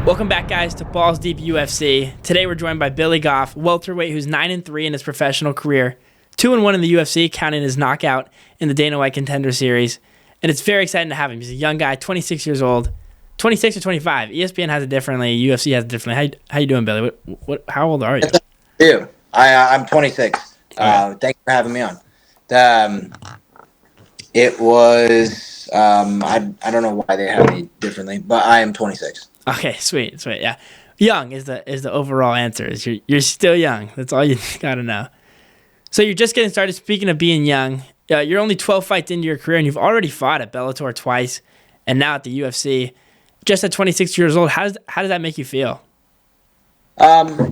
Welcome back, guys, to Balls Deep UFC. Today we're joined by Billy Goff, welterweight who's 9-3 in his professional career, 2-1 in the UFC, counting his knockout in the Dana White Contender Series. And it's very exciting to have him. He's a young guy, 26 years old, 26 or 25. ESPN has it differently. UFC has it differently. How you doing, Billy? How old are you? Dude, I'm 26. Thanks for having me on. It was I don't know why they have me differently, but I am 26. Okay, sweet, yeah. Young is the overall answer. You're still young. That's all you gotta know. So you're just getting started. Speaking of being young, you're only 12 fights into your career, and you've already fought at Bellator twice, and now at the UFC. Just at 26 years old, how does that make you feel? I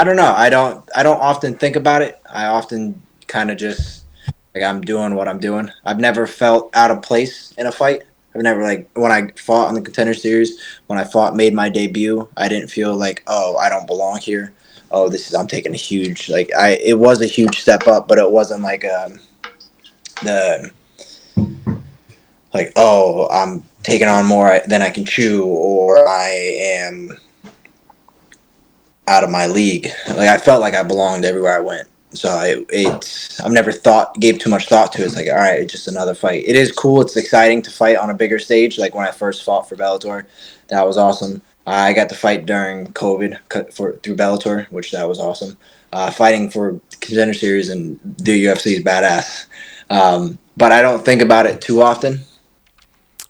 don't know. I don't often think about it. I often kind of just like I'm doing what I'm doing. I've never felt out of place in a fight. I've never when I fought on the Contender Series, when I made my debut, I didn't feel like, oh, I don't belong here. Oh, I'm taking a huge it was a huge step up, but it wasn't oh, I'm taking on more than I can chew, or I am out of my league. I felt like I belonged everywhere I went. So I've never gave too much thought to it. It's all right, it's just another fight. It is cool. It's exciting to fight on a bigger stage. Like when I first fought for Bellator, that was awesome. I got to fight during COVID through Bellator, which that was awesome. Fighting for Contender Series and the UFC is badass. But I don't think about it too often.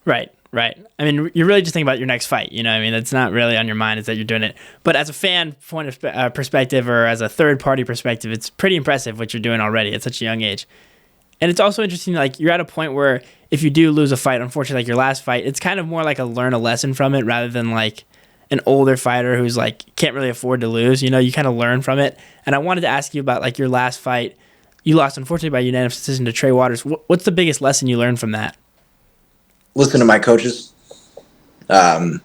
Right. I mean, you're really just thinking about your next fight. You know what I mean? That's not really on your mind, is that you're doing it. But as a fan point of perspective, or as a third-party perspective, it's pretty impressive what you're doing already at such a young age. And it's also interesting, you're at a point where if you do lose a fight, unfortunately, your last fight, it's kind of more like learn a lesson from it rather than an older fighter who's can't really afford to lose. You know, you kind of learn from it. And I wanted to ask you about your last fight. You lost, unfortunately, by unanimous decision to Trey Waters. What's the biggest lesson you learned from that? Listen to my coaches. I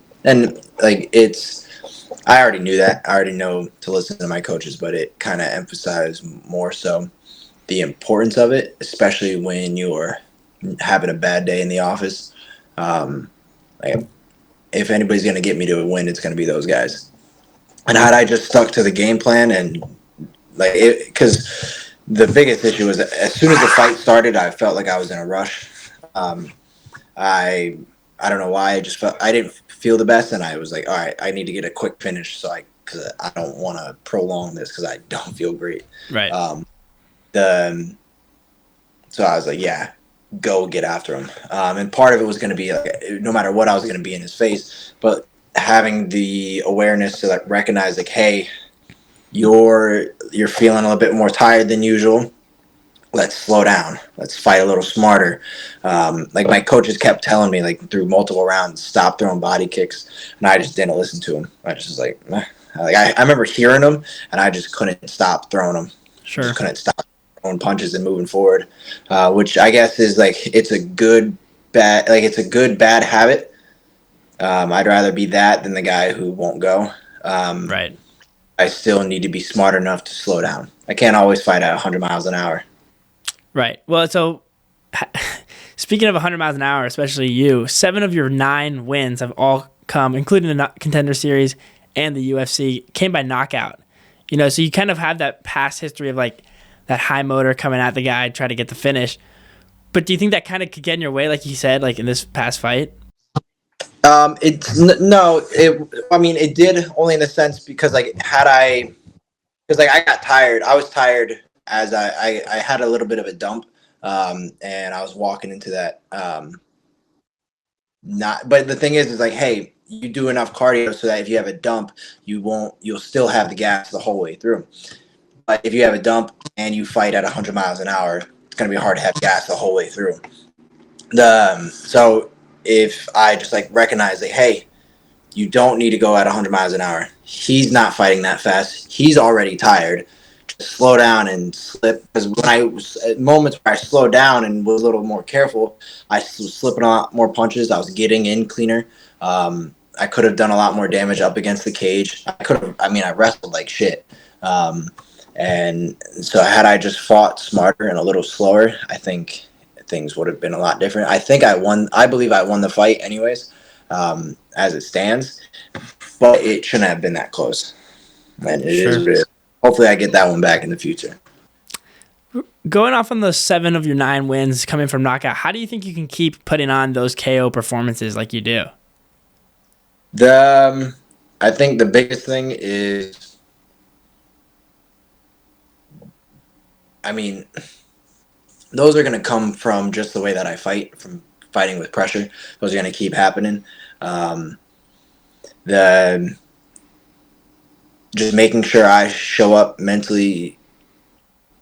already knew that. I already know to listen to my coaches, but it kind of emphasized more so the importance of it, especially when you're having a bad day in the office. If anybody's going to get me to a win, it's going to be those guys. And had I just stuck to the game plan and because the biggest issue was that as soon as the fight started, I felt like I was in a rush. I don't know why. I didn't feel the best, and I was all right, I need to get a quick finish, because I don't want to prolong this because I don't feel great. Right. So I was yeah, go get after him. And part of it was going to be no matter what, I was going to be in his face, but having the awareness to recognize hey, you're feeling a little bit more tired than usual. Let's slow down. Let's fight a little smarter. My coaches kept telling me through multiple rounds, stop throwing body kicks, and I just didn't listen to them. I just was meh. I remember hearing them, and I just couldn't stop throwing them. Sure. Just couldn't stop throwing punches and moving forward, which I guess is it's a good bad habit. I'd rather be that than the guy who won't go. Right. I still need to be smart enough to slow down. I can't always fight at 100 miles an hour. Right. Well, so speaking of 100 miles an hour, especially you, 7 of your 9 wins have all come, including the Contender Series and the UFC, came by knockout. You know, so you kind of have that past history of that high motor coming at the guy, try to get the finish. But do you think that kind of could get in your way, like you said, in this past fight? It did only in the sense because I got tired. I was tired as I had a little bit of a dump, and I was walking into that. But the thing is hey, you do enough cardio so that if you have a dump, you'll still have the gas the whole way through. But if you have a dump and you fight at 100 miles an hour, it's gonna be hard to have gas the whole way through. So if I just recognize hey, you don't need to go at 100 miles an hour. He's not fighting that fast. He's already tired. Just slow down and slip. Because when I was at moments where I slowed down and was a little more careful, I was slipping a lot more punches. I was getting in cleaner. I could have done a lot more damage up against the cage. I wrestled like shit. And so had I just fought smarter and a little slower, I think things would have been a lot different. I believe I won the fight anyways, as it stands. but it shouldn't have been that close. And it is Sure. what it is. Hopefully I get that one back in the future. Going off on the 7 of your 9 wins coming from knockout, how do you think you can keep putting on those KO performances like you do? I think the biggest thing is, I mean, those are going to come from just the way that I fight, from fighting with pressure. Those are going to keep happening. The just making sure I show up mentally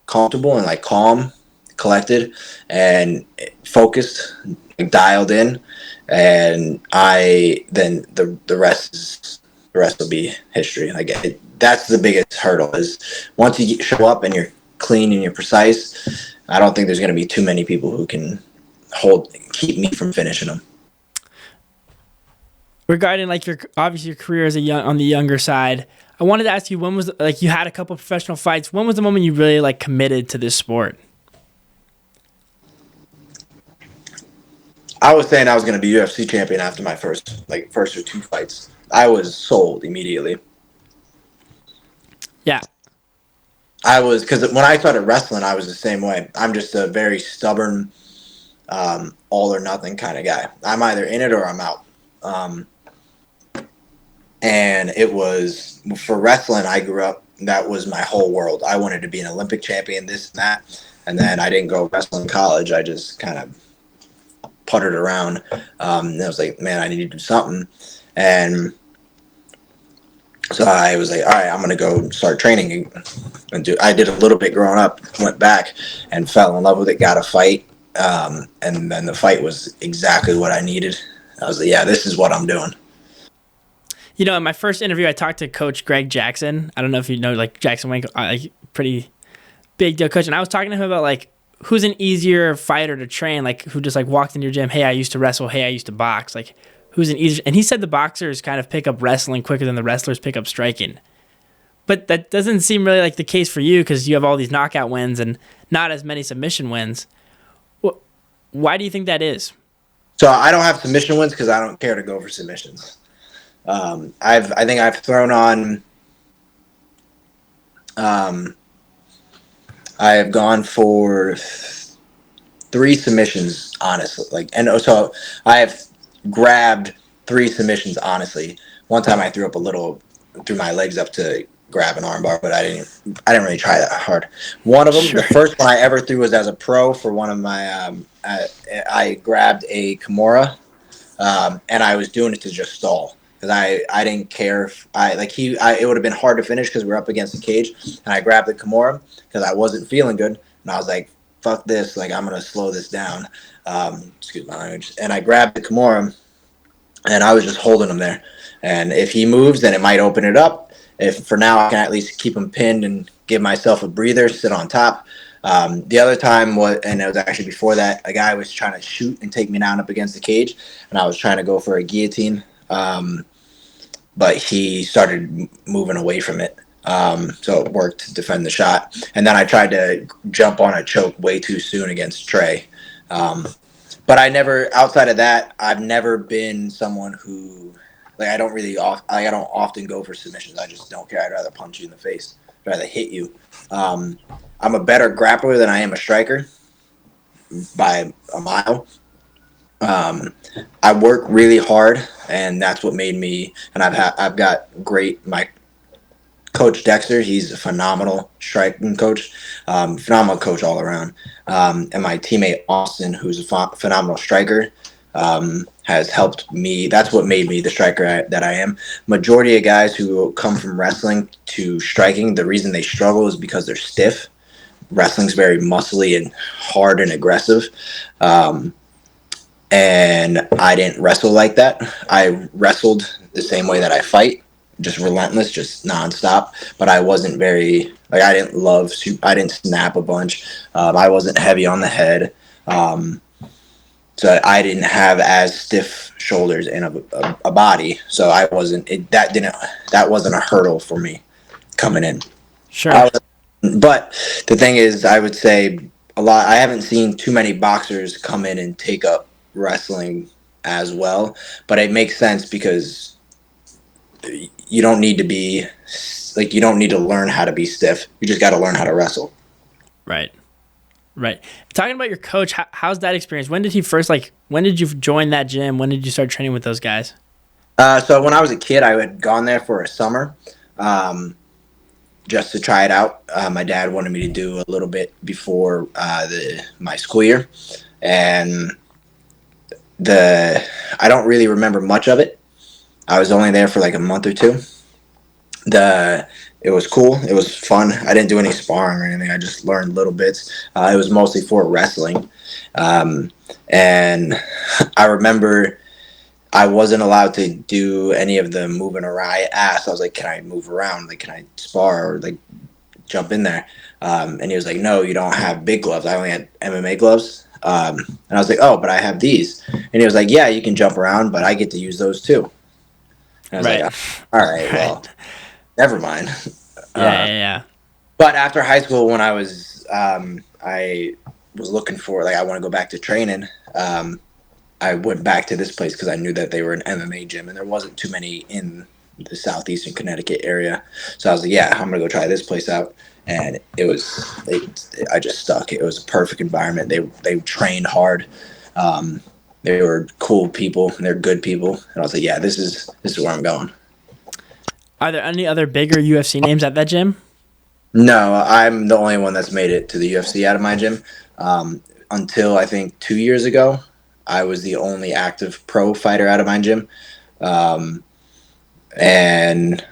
comfortable and like calm, collected, and focused, like, dialed in, and then the rest will be history. Like that's the biggest hurdle is once you show up and you're clean and you're precise. I don't think there's going to be too many people who can keep me from finishing them. Regarding like your career as on the younger side, I wanted to ask you, when was like you had a couple of professional fights. When was the moment you really like committed to this sport? I was saying I was going to be UFC champion after my first or 2 fights. I was sold immediately. Yeah. I was, because when I started wrestling, I was the same way. I'm just a very stubborn, all or nothing kind of guy. I'm either in it or I'm out. And it was, for wrestling, I grew up, that was my whole world. I wanted to be an Olympic champion, this and that. And then I didn't go wrestle in college. I just kind of puttered around. And I was like, man, I need to do something. And so I was like, all right, I'm going to go start training and do. I did a little bit growing up, went back and fell in love with it, got a fight. And then the fight was exactly what I needed. I was like, yeah, this is what I'm doing. You know, in my first interview, I talked to Coach Greg Jackson. I don't know if you know, like Jackson Wink, like pretty big deal coach. And I was talking to him about like who's an easier fighter to train, like who just like walked into your gym. Hey, I used to wrestle. Hey, I used to box. Like who's an easier? And he said the boxers kind of pick up wrestling quicker than the wrestlers pick up striking. But that doesn't seem really like the case for you because you have all these knockout wins and not as many submission wins. Why do you think that is? So I don't have submission wins because I don't care to go for submissions. I think I've thrown on. I have gone for 3 submissions, honestly. So I have grabbed 3 submissions, honestly. One time I threw my legs up to grab an armbar, but I didn't really try that hard. One of them, sure. The first one I ever threw was as a pro for one of my. I grabbed a Kimura, and I was doing it to just stall. Because I didn't care if it would have been hard to finish because we're up against the cage, and I grabbed the Kimura because I wasn't feeling good, and I was like, "Fuck this! Like I'm gonna slow this down." Excuse my language. And I grabbed the Kimura, and I was just holding him there. And if he moves, then it might open it up. If for now I can at least keep him pinned and give myself a breather, sit on top. The other time and it was actually before that, a guy was trying to shoot and take me down up against the cage, and I was trying to go for a guillotine. But he started moving away from it. So it worked to defend the shot. And then I tried to jump on a choke way too soon against Trey. But outside of that, I've never been someone who, like, I don't often go for submissions. I just don't care. I'd rather punch you in the face. I'd rather hit you. I'm a better grappler than I am a striker by a mile. I work really hard, and that's what made me. And I've got my coach Dexter. He's a phenomenal striking coach, phenomenal coach all around. And my teammate Austin, who's a phenomenal striker, has helped me. That's what made me the striker that I am. Majority of guys who come from wrestling to striking, the reason they struggle is because they're stiff. Wrestling's very muscly and hard and aggressive. And I didn't wrestle like that. I wrestled the same way that I fight, just relentless, just nonstop. But I wasn't very, like, I didn't snap a bunch. I wasn't heavy on the head. So I didn't have as stiff shoulders and a body. So that wasn't a hurdle for me coming in. Sure. But the thing is, I would say I haven't seen too many boxers come in and take up wrestling as well, but it makes sense because you don't need to be like, you don't need to learn how to be stiff. You just got to learn how to wrestle. Right. Right. Talking about your coach, how's that experience? When did he first, like, when did you join that gym? When did you start training with those guys? So when I was a kid, I had gone there for a summer, just to try it out. My dad wanted me to do a little bit before my school year, and I don't really remember much of it. I was only there for like a month or two. It was cool. It was fun. I didn't do any sparring or anything. I just learned little bits. It was mostly for wrestling, and I remember I wasn't allowed to do any of the moving around. I asked, I was like, can I move around? Like, can I spar or like jump in there? And he was like, no, you don't have big gloves. I only had MMA gloves. And I was like, oh, but I have these. And he was like, yeah, you can jump around, but I get to use those too. And I was Right. like, all right, well, never mind. Yeah. But after high school, when I was looking for, like, I want to go back to training, I went back to this place because I knew that they were an MMA gym, and there wasn't too many in the southeastern Connecticut area. So I was like, yeah, I'm going to go try this place out. And I just stuck. It was a perfect environment. They trained hard. They were cool people, and they're good people. And I was like, yeah, this is where I'm going. Are there any other bigger UFC names at that gym? No, I'm the only one that's made it to the UFC out of my gym. Until I think 2 years ago, I was the only active pro fighter out of my gym. And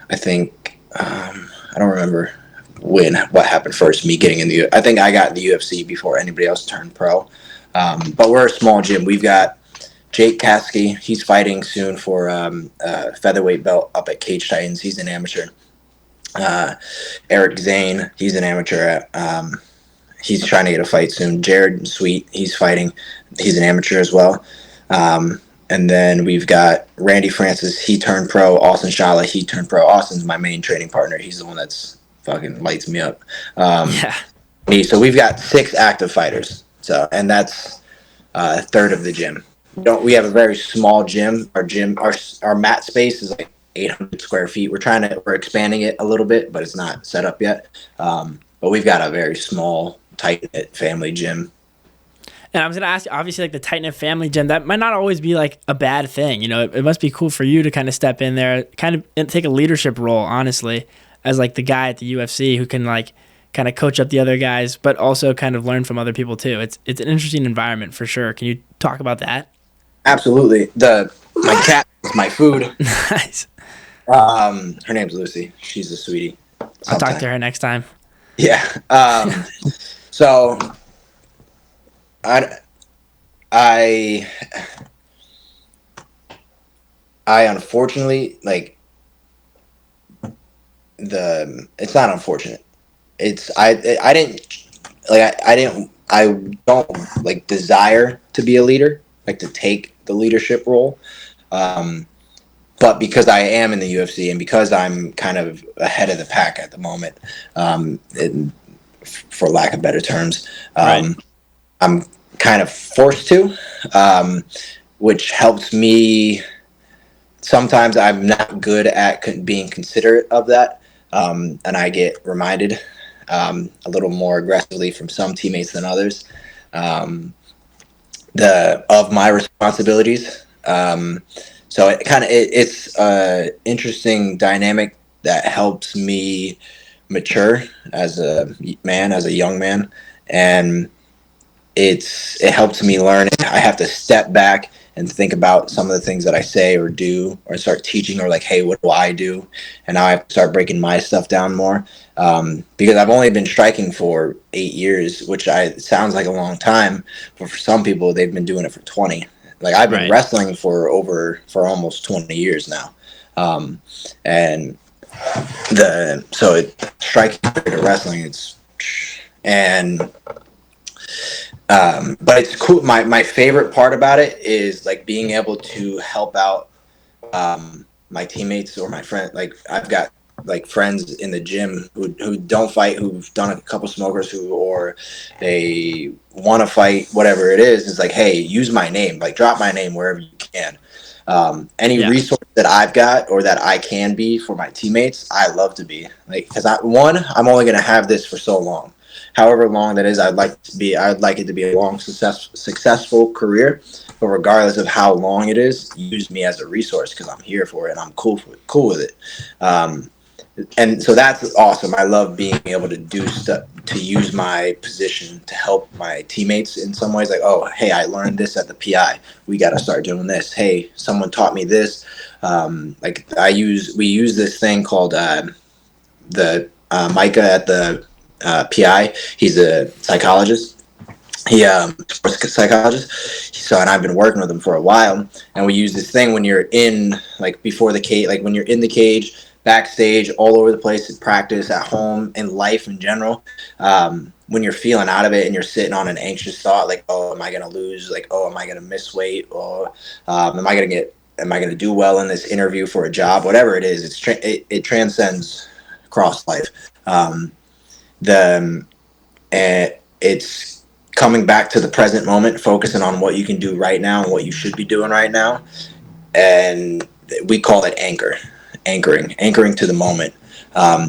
I think, I don't remember what happened first, me getting in I think I got in the UFC before anybody else turned pro. But we're a small gym. We've got Jake Kasky. He's fighting soon for a featherweight belt up at Cage Titans. He's an amateur. Eric Zane, he's an amateur. He's trying to get a fight soon. Jared Sweet, he's fighting. He's an amateur as well. And then we've got Randy Francis. He turned pro. Austin Shala, he turned pro. Austin's my main training partner. He's the one that's fucking lights me up. Yeah. So we've got 6 active fighters. So, and that's a third of the gym. We have a very small gym. Our mat space is like 800 square feet. We're expanding it a little bit, but it's not set up yet. But we've got a very small, tight-knit family gym. And I was going to ask you, obviously, like the tight-knit family gym, that might not always be like a bad thing. You know, it must be cool for you to kind of step in there, kind of take a leadership role, honestly, as like the guy at the UFC who can like kind of coach up the other guys, but also kind of learn from other people too. It's an interesting environment for sure. Can you talk about that? Absolutely. My cat is my food. Nice. Her name's Lucy. She's a sweetie. I'll talk to her next time. Yeah. So I unfortunately, like, it's not unfortunate. I don't like desire to be a leader, like to take the leadership role. But because I am in the UFC and because I'm kind of ahead of the pack at the moment, for lack of better terms, Right. I'm kind of forced to, which helps me. Sometimes I'm not good at being considerate of that, and I get reminded a little more aggressively from some teammates than others of my responsibilities. So it's an interesting dynamic that helps me mature as a young man, and it helps me learn. I have to step back and think about some of the things that I say or do, or start teaching, or like, hey, what do I do? And now I have to start breaking my stuff down more, because I've only been striking for 8 years, which sounds like a long time, but for some people, they've been doing it for 20. Like, I've been wrestling for almost 20 years now, and striking to wrestling, but it's cool. My favorite part about it is like being able to help out my teammates or my friend. Like, I've got like friends in the gym who don't fight, who've done a couple smokers, or they want to fight, whatever it is. It's like, hey, use my name, like drop my name wherever you can. Any Yeah. resource that I've got or that I can be for my teammates, I love to be, like, because I'm only going to have this for so long, however long that is. I'd like it to be a long, successful career. But regardless of how long it is, use me as a resource because I'm here for it and I'm cool with it. And so that's awesome. I love being able to do stuff, to use my position to help my teammates in some ways. Like, oh, hey, I learned this at the PI. We got to start doing this. Hey, someone taught me this. We use this thing called the Micah at the PI. He's a psychologist. Sports psychologist. So, and I've been working with him for a while. And we use this thing when you're in, like, before the cage, like when you're in the cage, backstage, all over the place, at practice, at home, in life in general. When you're feeling out of it and you're sitting on an anxious thought, like, oh, am I going to lose? Like, oh, am I going to miss weight? Or am I going to do well in this interview for a job? Whatever it is, it transcends across life. It's coming back to the present moment, focusing on what you can do right now and what you should be doing right now. And we call it anchoring to the moment.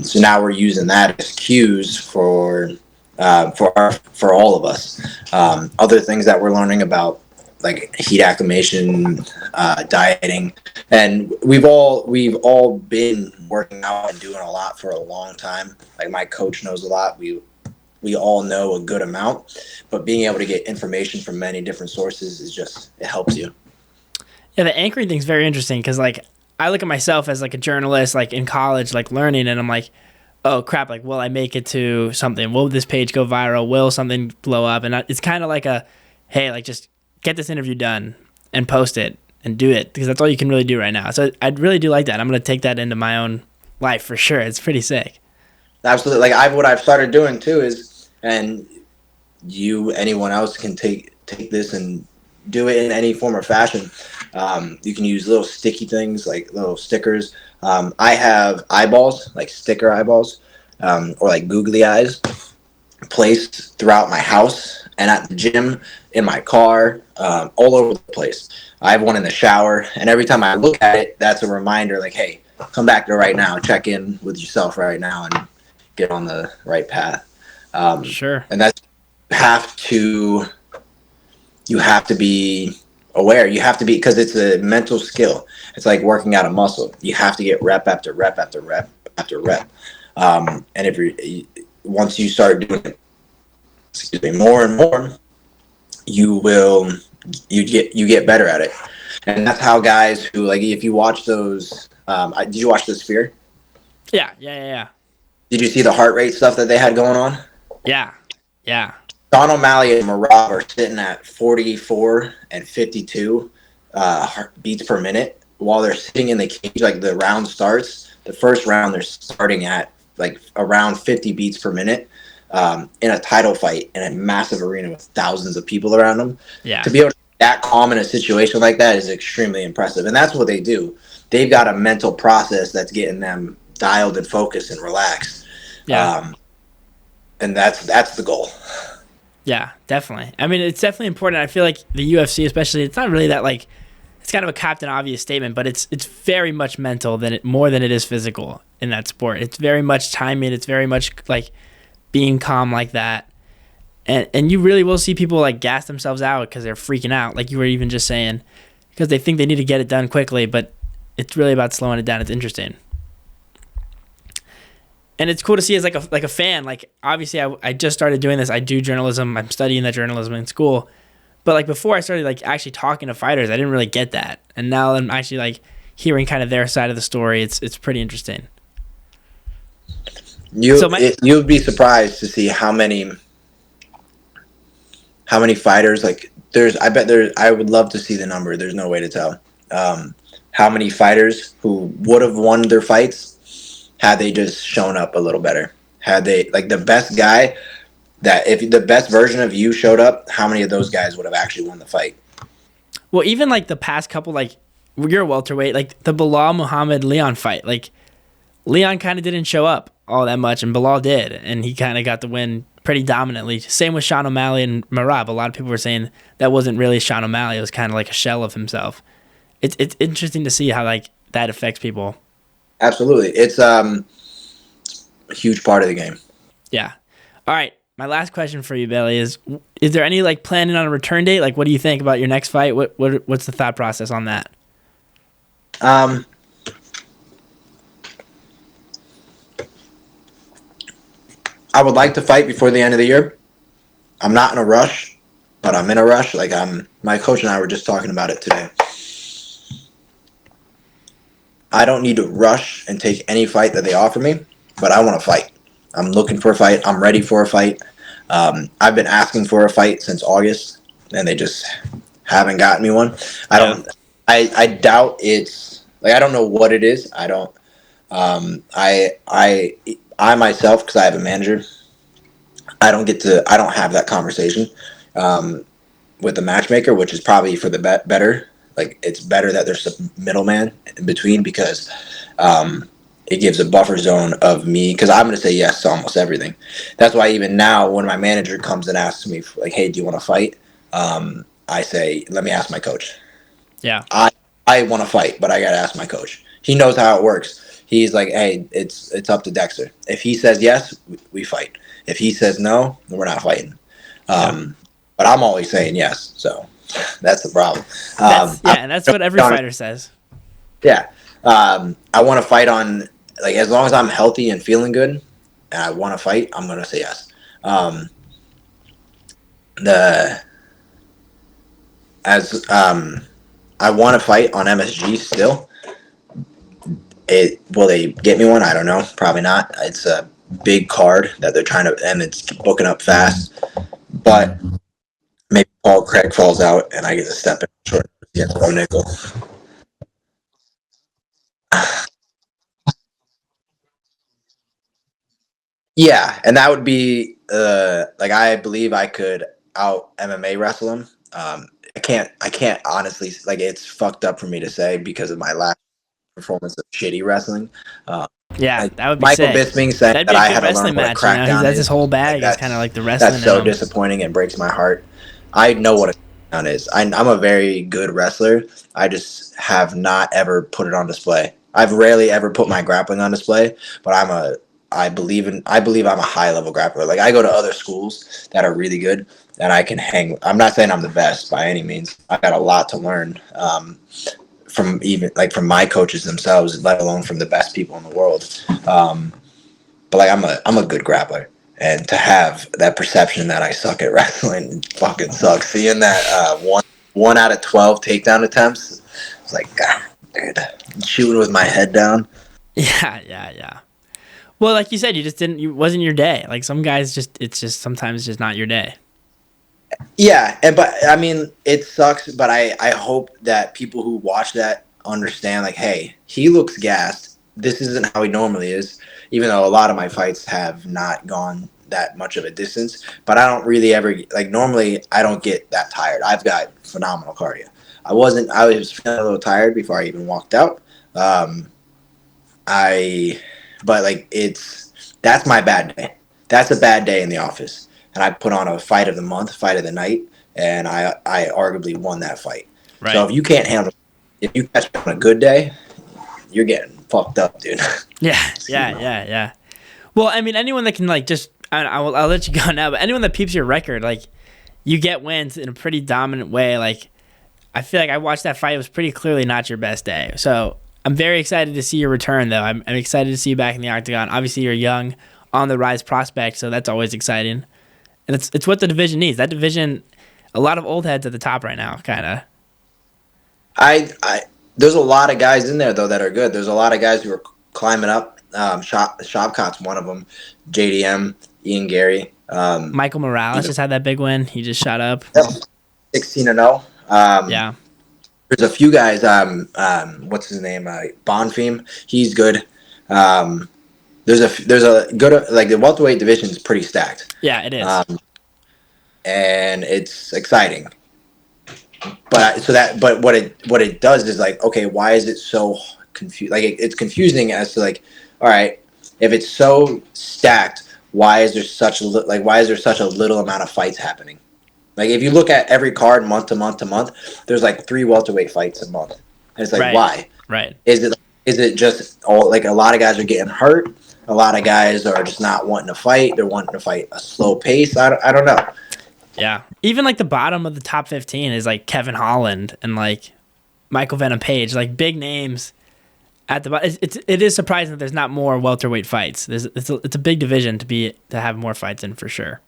So now we're using that as cues for all of us. Other things that we're learning about, like heat acclimation, dieting, and we've all been working out and doing a lot for a long time. Like my coach knows a lot. We all know a good amount, but being able to get information from many different sources it helps you. Yeah, the anchoring thing's very interesting because, like, I look at myself as, like, a journalist, like, in college, like, learning, and I'm like, oh, crap, like, will I make it to something? Will this page go viral? Will something blow up? And it's kind of like hey, like, just get this interview done and post it and do it because that's all you can really do right now. So I really do like that. I'm going to take that into my own life for sure. It's pretty sick. Absolutely. Like what I've started doing too is, and anyone else can take this and do it in any form or fashion. You can use little sticky things like little stickers. I have eyeballs, like sticker eyeballs, or like googly eyes placed throughout my house and at the gym, in my car, all over the place. I have one in the shower, and every time I look at it, that's a reminder like, hey, come back to right now, check in with yourself right now and get on the right path. Sure. And that's you have to be aware. You have to be, because it's a mental skill. It's like working out a muscle. You have to get rep after rep after rep after rep. And once you start doing it, more and more, you get better at it. And that's how guys who, like, if you watch those, did you watch The Sphere? Yeah. Did you see the heart rate stuff that they had going on? Yeah. Sean O'Malley and Marab are sitting at 44 and 52 beats per minute while they're sitting in the cage. Like the round starts, the first round they're starting at like around 50 beats per minute in a title fight in a massive arena with thousands of people around them. Yeah. To be able to be that calm in a situation like that is extremely impressive. And that's what they do. They've got a mental process that's getting them dialed and focused and relaxed. Yeah. And that's the goal. Yeah, definitely. I mean, it's definitely important. I feel like the UFC, especially, it's not really that, like, it's kind of a Captain Obvious statement, but it's very much mental more than it is physical in that sport. It's very much timing. It's very much like being calm like that. And you really will see people like gas themselves out because they're freaking out, like you were even just saying, because they think they need to get it done quickly, but it's really about slowing it down. It's interesting. And it's cool to see as like a fan. Like, obviously, I just started doing this. I do journalism. I'm studying that journalism in school. But like before I started like actually talking to fighters, I didn't really get that. And now I'm actually like hearing kind of their side of the story. It's pretty interesting. You'd be surprised to see how many fighters, like I would love to see the number. There's no way to tell. How many fighters who would have won their fights had they just shown up a little better. Had they, like, the best guy, that if the best version of you showed up, how many of those guys would have actually won the fight? Well, even like the past couple, like, you're a welterweight, like the Bilal Muhammad Leon fight, like Leon kind of didn't show up all that much and Bilal did, and he kind of got the win pretty dominantly. Same with Sean O'Malley and Marab. A lot of people were saying that wasn't really Sean O'Malley. It was kind of like a shell of himself. it's interesting to see how like that affects people. Absolutely. It's a huge part of the game. Yeah. All right. My last question for you, Billy, is there any like planning on a return date? Like, what do you think about your next fight? What's the thought process on that? I would like to fight before the end of the year. I'm not in a rush, but I'm in a rush. Like my coach and I were just talking about it today. I don't need to rush and take any fight that they offer me, but I want to fight. I'm looking for a fight. I'm ready for a fight. I've been asking for a fight since August, and they just haven't gotten me one. I doubt it's like I don't know what it is. I don't. I myself, because I have a manager, I don't have that conversation with the matchmaker, which is probably for the better. Like, it's better that there's a middleman in between, because it gives a buffer zone of me, because I'm going to say yes to almost everything. That's why even now, when my manager comes and asks me, like, hey, do you want to fight? I say, let me ask my coach. Yeah. I want to fight, but I got to ask my coach. He knows how it works. He's like, hey, it's up to Dexter. If he says yes, we fight. If he says no, then we're not fighting. But I'm always saying yes, so that's the problem. And that's what every fighter says. Yeah. I want to fight on, like, as long as I'm healthy and feeling good and I want to fight, I'm going to say yes. I want to fight on MSG still. Will they get me one? I don't know. Probably not. It's a big card that they're trying to, and it's booking up fast. But maybe Paul Craig falls out and I get to step in short against Bo Nickel. Yeah, and that would be like, I believe I could out MMA wrestle him. I can't honestly, like, it's fucked up for me to say because of my last performance of shitty wrestling. Yeah, that would be Michael sick. Bisping saying That'd be that a I good had to wrestling learn what a match. You know, crackdown that's is. his whole bag. Like, It's kind of like the wrestling. That's so in him. disappointing and breaks my heart. I know what a crackdown is. I'm a very good wrestler. I just have not ever put it on display. I've rarely ever put my grappling on display, but I believe I'm a high level grappler. Like, I go to other schools that are really good and I can hang. I'm not saying I'm the best by any means. I got a lot to learn. From my coaches themselves, let alone from the best people in the world. But like, I'm a good grappler, and to have that perception that I suck at wrestling fucking sucks. Seeing that 1 out of 12 takedown attempts, it's like, God, dude, shooting with my head down. Yeah. Well, like you said, it wasn't your day. Like, some guys it's just sometimes just not your day. Yeah, but I mean, it sucks, but I hope that people who watch that understand, like, hey, he looks gassed. This isn't how he normally is, even though a lot of my fights have not gone that much of a distance. But I don't really ever, like, normally I don't get that tired. I've got phenomenal cardio. I was feeling a little tired before I even walked out. But like, that's my bad day. That's a bad day in the office. And I put on a fight of the month, fight of the night, and I arguably won that fight. Right. So if you catch me on a good day, you're getting fucked up, dude. Yeah. Well, I mean, anyone that can, like, just, I'll let you go now, but anyone that peeps your record, like, you get wins in a pretty dominant way. Like, I feel like I watched that fight. It was pretty clearly not your best day. So I'm very excited to see your return, though. I'm excited to see you back in the octagon. Obviously, you're young, on the rise prospect, so that's always exciting. And it's what the division needs. That division, a lot of old heads at the top right now, kind of. There's a lot of guys in there, though, that are good. There's a lot of guys who are climbing up. Shopcott's one of them. JDM, Ian Gary. Michael Morales just had that big win. He just shot up. 16-0. Yeah. There's a few guys. What's his name? Bonfim. He's good. There's a good, like, the welterweight division is pretty stacked. Yeah, it is. And it's exciting. But what it does is, like, okay, why is it so confused? Like, it's confusing as to, like, all right, if it's so stacked, why is there such a little amount of fights happening? Like, if you look at every card month to month to month, there's like 3 welterweight fights a month. And it's like, Right. why? Right. Is it just all like a lot of guys are getting hurt? A lot of guys are just not wanting to fight. They're wanting to fight a slow pace. I don't know. Yeah. Even like the bottom of the top 15 is like Kevin Holland and like Michael Venom Page, like big names at the bottom. It is surprising that there's not more welterweight fights. It's a big division to have more fights in for sure.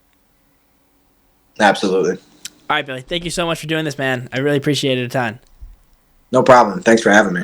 Absolutely. All right, Billy. Thank you so much for doing this, man. I really appreciate it a ton. No problem. Thanks for having me.